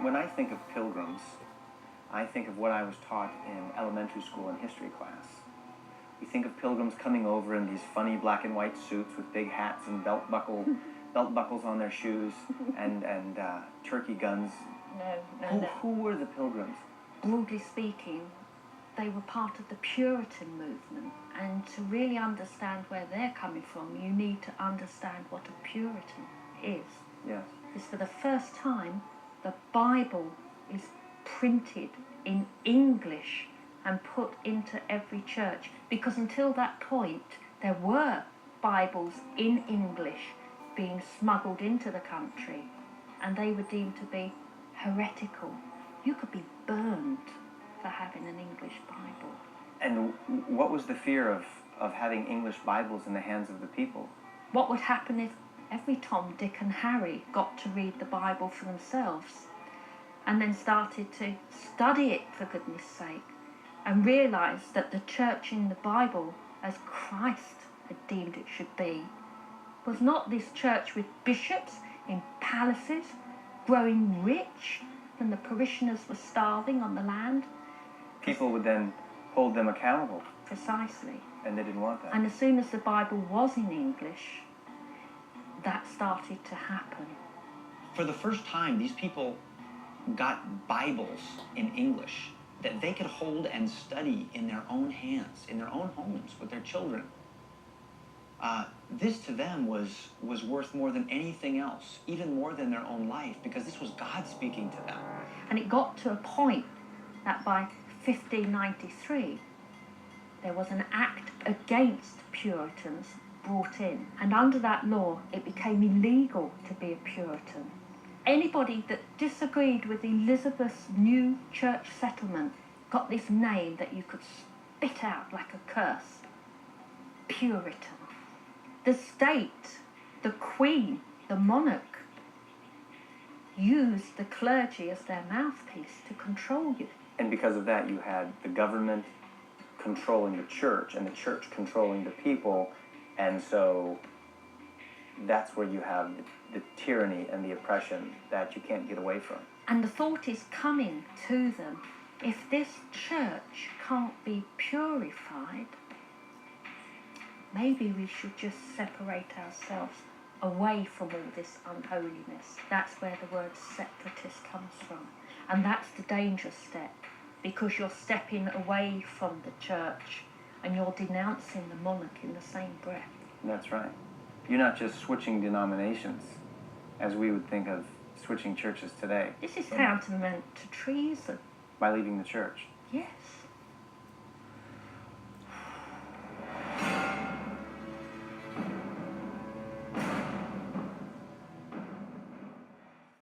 When I think of Pilgrims, I think of what I was taught in elementary school and history class. We think of Pilgrims coming over in these funny black and white suits with big hats and belt buckles on their shoes and turkey guns. No. Who were the Pilgrims? Broadly speaking, they were part of the Puritan movement, and to really understand where they're coming from, you need to understand what a Puritan is. Yes. It's for the first time the Bible is printed in English and put into every church, because until that point there were Bibles in English being smuggled into the country, and they were deemed to be heretical. You could be burned for having an English Bible. And what was the fear of having English Bibles in the hands of the people? What would happen if every Tom, Dick and Harry got to read the Bible for themselves and then started to study it, for goodness sake, and realised that the church in the Bible, as Christ had deemed it should be, was not this church with bishops in palaces, growing rich when the parishioners were starving on the land? People would then hold them accountable. Precisely. And they didn't want that. And as soon as the Bible was in English, that started to happen. For the first time, these people got Bibles in English that they could hold and study in their own hands, in their own homes, with their children. This to them was worth more than anything else, even more than their own life, because this was God speaking to them. And it got to a point that by 1593, there was an act against Puritans brought in, and under that law it became illegal to be a Puritan. Anybody that disagreed with Elizabeth's new church settlement got this name that you could spit out like a curse: Puritan. The state, the Queen, the monarch, used the clergy as their mouthpiece to control you. And because of that, you had the government controlling the church and the church controlling the people, and so that's where you have the tyranny and the oppression that you can't get away from. And the thought is coming to them, if this church can't be purified, maybe we should just separate ourselves away from all this unholiness. That's where the word separatist comes from. And that's the dangerous step, because you're stepping away from the church and you're denouncing the monarch in the same breath. That's right. You're not just switching denominations, as we would think of switching churches today. This is tantamount to treason. By leaving the church. Yes.